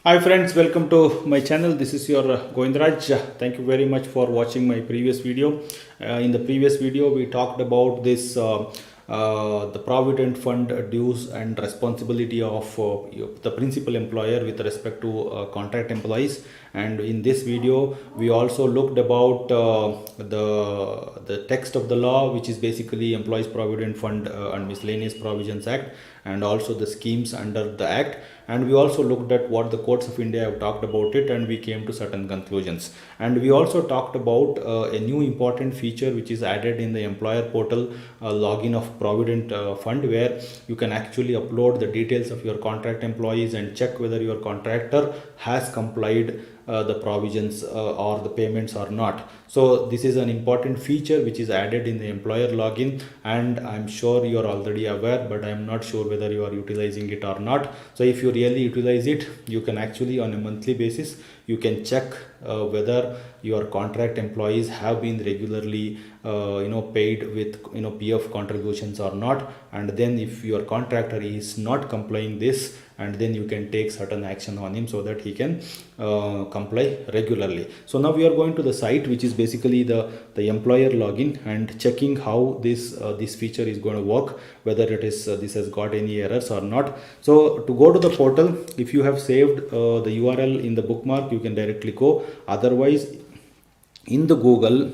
Hi friends, welcome to my channel. This is your Govindraj. Thank you very much for watching my previous video. In the previous video, we talked about this the provident fund dues and responsibility of the principal employer with respect to contract employees. And in this video, we also looked about the text of the law, which is basically Employees Provident Fund and Miscellaneous Provisions Act, and also the schemes under the act. And we also looked at what the courts of India have talked about it, and we came to certain conclusions. And we also talked about a new important feature which is added in the employer portal login of provident fund, where you can actually upload the details of your contract employees and check whether your contractor has complied the provisions or the payments or not. So this is an important feature which is added in the employer login, and I'm sure you are already aware, but I'm not sure whether you are utilizing it or not. So if you really utilize it, you can actually on a monthly basis you can check whether your contract employees have been regularly paid with PF contributions or not. And then if your contractor is not complying this, and then you can take certain action on him so that he can comply regularly. So now we are going to the site, which is basically the employer login, and checking how this feature is going to work, whether it is this has got any errors or not. So to go to the portal, if you have saved the URL in the bookmark, you can directly go. Otherwise, in the Google,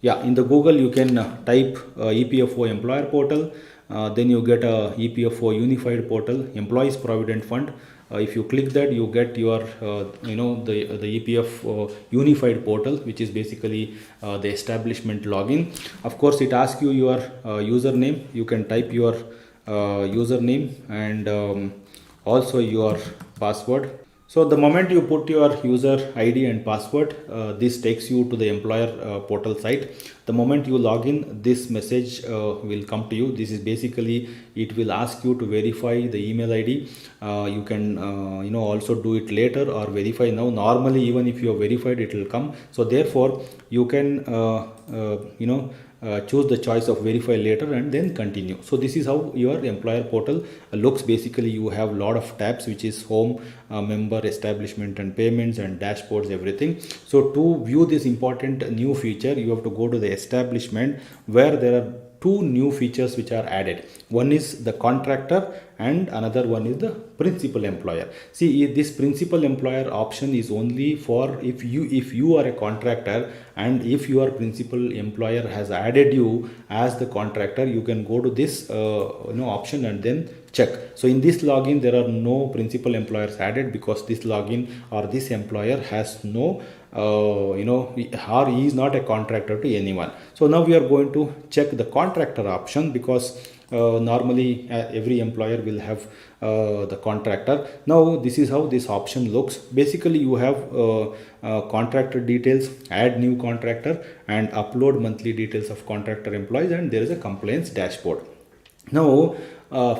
you can type EPFO employer portal. Then you get a EPFO unified portal, employees provident fund. If you click that, you get your the EPF unified portal, which is basically the establishment login. Of course, it asks you your username. You can type your username and also your password. So the moment you put your user ID and password, this takes you to the employer portal site. The moment you log in, this message will come to you. This is basically, it will ask you to verify the email ID. You can also do it later or verify now. Normally, even if you are verified, it will come. So therefore, you can choose the choice of verify later and then continue. So this is how your employer portal looks. Basically, you have a lot of tabs, which is home, member, establishment and payments, and dashboards, everything. So to view this important new feature, you have to go to the establishment, where there are two new features which are added. One is the contractor and another one is the principal employer. See, this principal employer option is only for if you are a contractor, and if your principal employer has added you as the contractor, you can go to this option and then check. So in this login, there are no principal employers added, because this login or this employer has no or he is not a contractor to anyone. So now we are going to check the contractor option, because normally every employer will have the contractor. Now this is how this option looks. Basically, you have contractor details, add new contractor, and upload monthly details of contractor employees, and there is a compliance dashboard. Now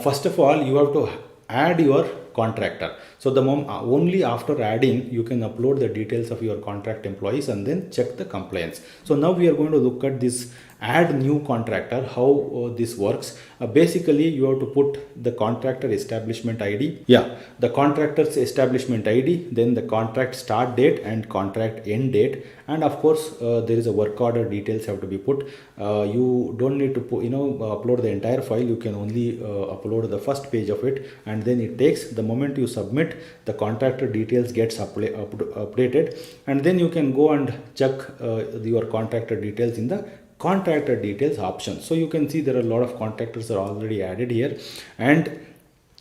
first of all, you have to add your contractor. So the only after adding, you can upload the details of your contract employees and then check the compliance. So now we are going to look at this add new contractor, how this works. Basically, you have to put the contractor establishment ID, the contractor's establishment ID, then the contract start date and contract end date, and of course there is a work order details have to be put. You don't need to put, upload the entire file. You can only upload the first page of it, and then it takes, the moment you submit, the contractor details gets updated, and then you can go and check your contractor details in the contractor details option. So you can see there are a lot of contractors are already added here. And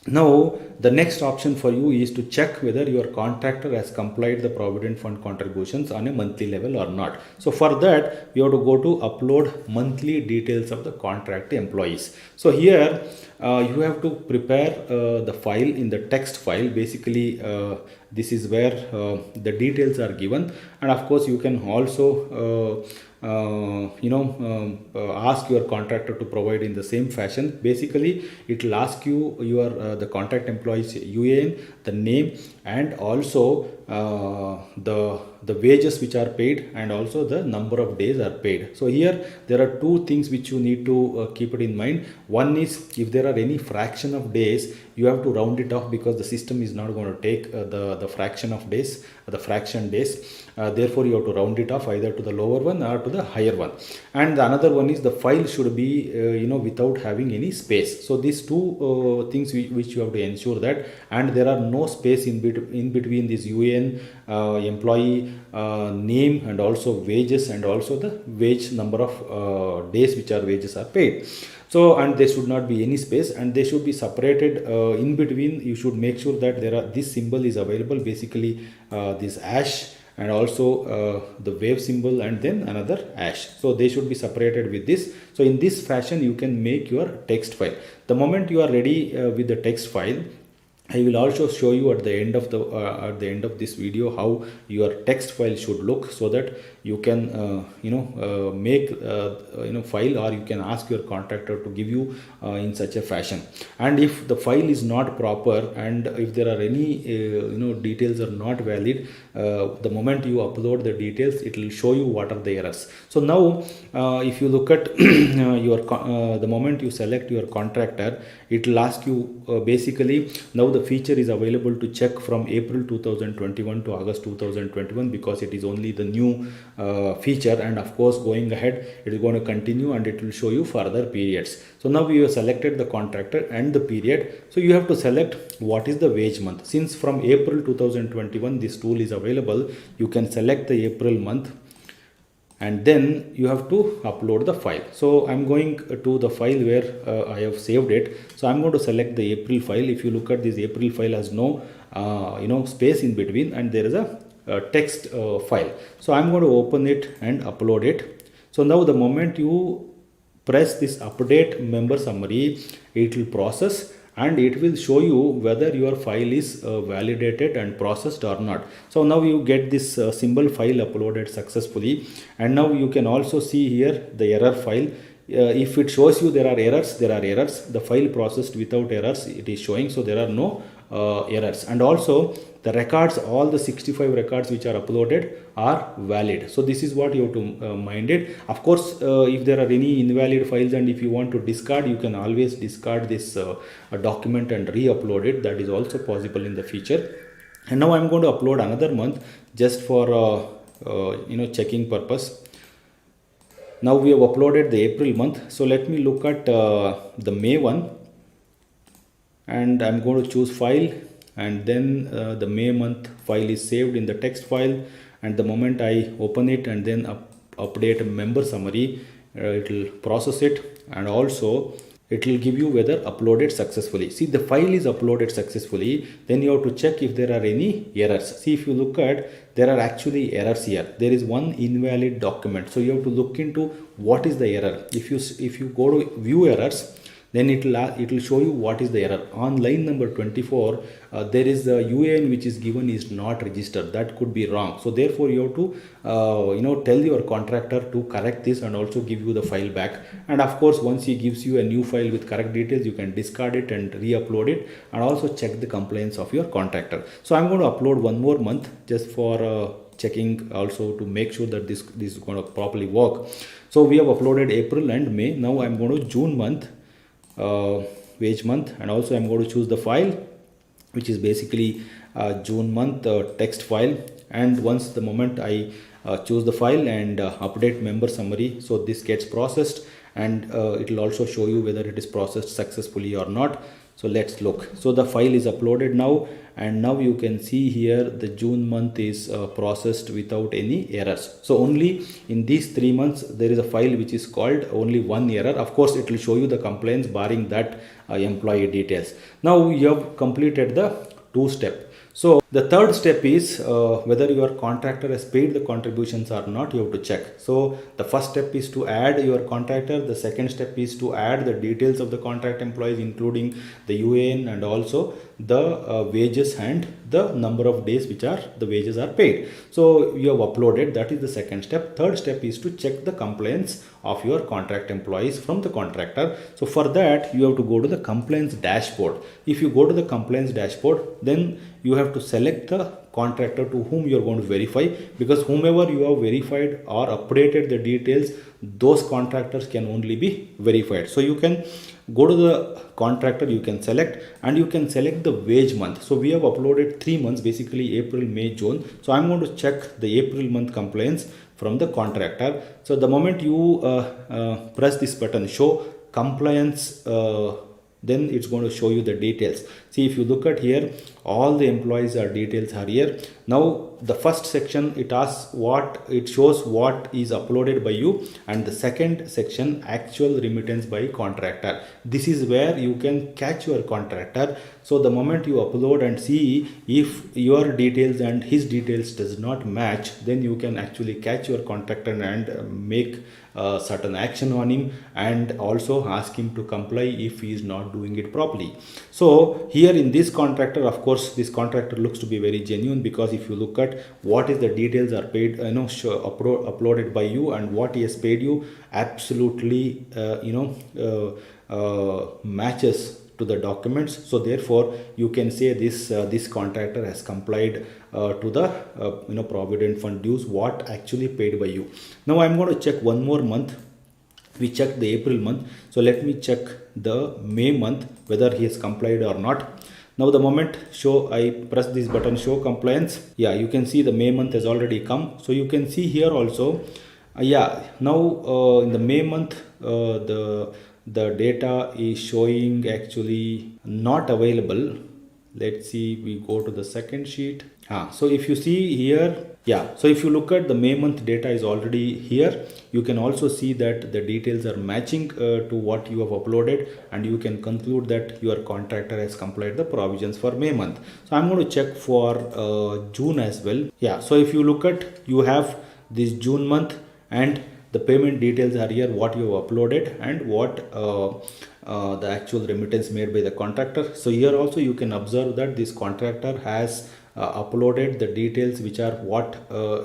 now the next option for you is to check whether your contractor has complied the provident fund contributions on a monthly level or not. So for that, you have to go to upload monthly details of the contract employees. So here you have to prepare the file in the text file. Basically, this is where the details are given, and of course you can also ask your contractor to provide in the same fashion. Basically, it will ask you your the contract employees UAN, the name, and also the wages which are paid, and also the number of days are paid. So here there are two things which you need to keep it in mind. One is, if there are any fraction of days, you have to round it off, because the system is not going to take the fraction of days, the fraction days. Therefore you have to round it off either to the lower one or to the higher one. And the another one is, the file should be without having any space. So these two things which you have to ensure that, and there are no space in between this UAN, employee name, and also wages, and also the wage number of days which are wages are paid. So, and there should not be any space, and they should be separated in between. You should make sure that this symbol is available, basically this hash, and also the wave symbol, and then another hash. So they should be separated with this. So in this fashion you can make your text file. The moment you are ready with the text file, I will also show you at the end of this video how your text file should look, so that you can make file, or you can ask your contractor to give you in such a fashion. And if the file is not proper, and if there are any details are not valid, the moment you upload the details, it will show you what are the errors. So now if you look at the moment you select your contractor, it will ask you basically, now the feature is available to check from April 2021 to August 2021, because it is only the new feature, and of course going ahead it is going to continue, and it will show you further periods. So now we have selected the contractor and the period. So you have to select what is the wage month. Since from April 2021 this tool is available, you can select the April month, and then you have to upload the file. So I'm going to the file where I have saved it. So I'm going to select the April file. If you look at this, April file has no space in between, and there is a text file. So I'm going to open it and upload it. So now the moment you press this update member summary, it will process, and it will show you whether your file is validated and processed or not. So now you get this symbol, file uploaded successfully. And now you can also see here the error file. If it shows you there are errors, there are errors. The file processed without errors, it is showing, so there are no errors. And also the records, all the 65 records which are uploaded are valid. So this is what you have to mind it. Of course, if there are any invalid files, and if you want to discard, you can always discard this document and re-upload it. That is also possible in the feature. And now I'm going to upload another month just for checking purpose. Now we have uploaded the April month. So let me look at the May one, and I'm going to choose file, and then the May month file is saved in the text file. And the moment I open it and then update a member summary, it will process it, and also it will give you whether uploaded successfully. See, the file is uploaded successfully. Then you have to check if there are any errors. See, if you look at, there are actually errors here. There is one invalid document. So you have to look into what is the error. If you go to view errors, then it will show you what is the error. On line number 24, there is the UAN which is given is not registered. That could be wrong. So therefore you have to tell your contractor to correct this, and also give you the file back. And of course, once he gives you a new file with correct details, you can discard it and re-upload it, and also check the compliance of your contractor. So I'm going to upload one more month just for checking, also to make sure that this is going to properly work. So we have uploaded April and May. Now I'm going to June month, wage month, and also I'm going to choose the file, which is basically June month text file. And once the moment I choose the file and update member summary, so this gets processed, and it will also show you whether it is processed successfully or not. So let's look. So the file is uploaded now, and now you can see here the June month is processed without any errors. So only in these 3 months there is a file which is called only one error. Of course, it will show you the complaints barring that employee details. Now you have completed the 2-step. So the third step is whether your contractor has paid the contributions or not, you have to check. So the first step is to add your contractor. The second step is to add the details of the contract employees, including the UAN and also the wages and the number of days which are the wages are paid. So you have uploaded, that is the second step. Third step is to check the compliance of your contract employees from the contractor. So for that you have to go to the compliance dashboard. If you go to the compliance dashboard, then you have to select select the contractor to whom you are going to verify, because whomever you have verified or updated the details, those contractors can only be verified. So you can go to the contractor, you can select, and you can select the wage month. So we have uploaded 3 months, basically April, May, June. So I'm going to check the April month compliance from the contractor. So the moment you press this button, show compliance, then it's going to show you the details. See, if you look at here, all the employees are details are here. Now the first section, it asks what, it shows what is uploaded by you, and the second section, actual remittance by contractor. This is where you can catch your contractor. So the moment you upload and see if your details and his details does not match, then you can actually catch your contractor and make certain action on him, and also ask him to comply if he is not doing it properly. So here in this contractor, of course, this contractor looks to be very genuine, because if you look at what is the details are paid, uploaded by you, and what he has paid you, absolutely matches to the documents. So therefore you can say this contractor has complied to the provident fund dues what actually paid by you. Now I'm going to check one more month. We checked the April month, so let me check the May month whether he has complied or not. Now the moment I press this button, show compliance, yeah, you can see the May month has already come. So you can see here also, now in the May month, the data is showing actually not available. Let's see, we go to the second sheet. So if you see here, so if you look at the May month data is already here, you can also see that the details are matching to what you have uploaded, and you can conclude that your contractor has complied the provisions for May month. So I'm going to check for June as well. So if you look at, you have this June month, and the payment details are here, what you have uploaded and what the actual remittance made by the contractor. So here also you can observe that this contractor has uploaded the details which are what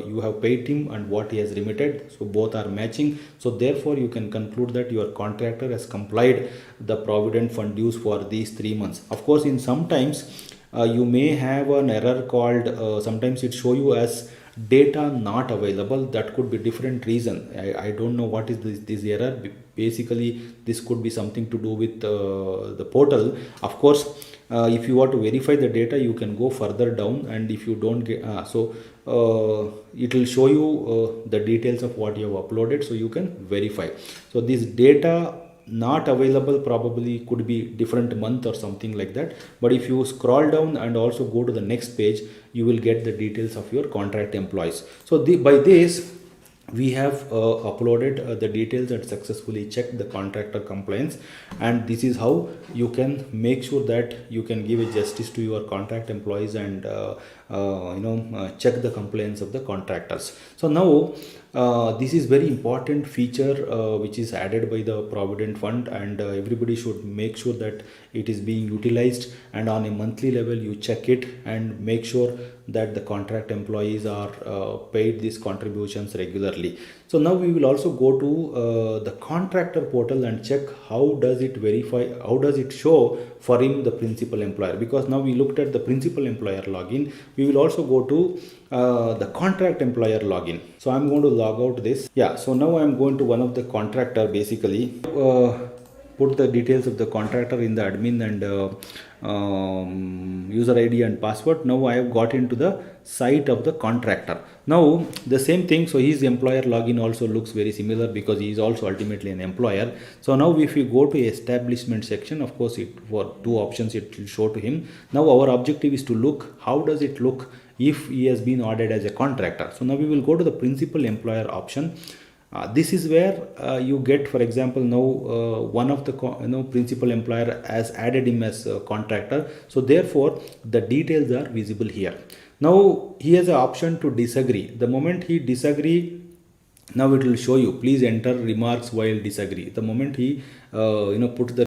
you have paid him and what he has remitted. So both are matching. So therefore you can conclude that your contractor has complied the provident fund dues for these 3 months. Of course, in sometimes you may have an error called, sometimes it show you as data not available. That could be different reason. I don't know what is this error. Basically this could be something to do with the portal. Of course, if you want to verify the data, you can go further down, and if you don't get it will show you the details of what you have uploaded, so you can verify. So this data not available probably could be different month or something like that. But if you scroll down and also go to the next page, you will get the details of your contract employees. So by this we have uploaded the details and successfully checked the contractor compliance, and this is how you can make sure that you can give a justice to your contract employees and check the compliance of the contractors. So now this is very important feature which is added by the provident fund, and everybody should make sure that it is being utilized, and on a monthly level you check it and make sure that the contract employees are paid these contributions regularly. So now we will also go to the contractor portal and check how does it verify, how does it show for him the principal employer, because now we looked at the principal employer login. We will also go to the contract employer login. So I'm going to log out this. So now I'm going to one of the contractor, basically put the details of the contractor in the admin and user ID and password. Now I have got into the site of the contractor. Now the same thing, so his employer login also looks very similar because he is also ultimately an employer. So now if we go to establishment section, of course for 2 options it will show to him. Now our objective is to look how does it look if he has been ordered as a contractor. So now we will go to the principal employer option. This is where you get, for example, now one of the principal employer has added him as a contractor. So therefore the details are visible here. Now he has an option to disagree. The moment he disagree, now it will show you please enter remarks while disagree. The moment he put the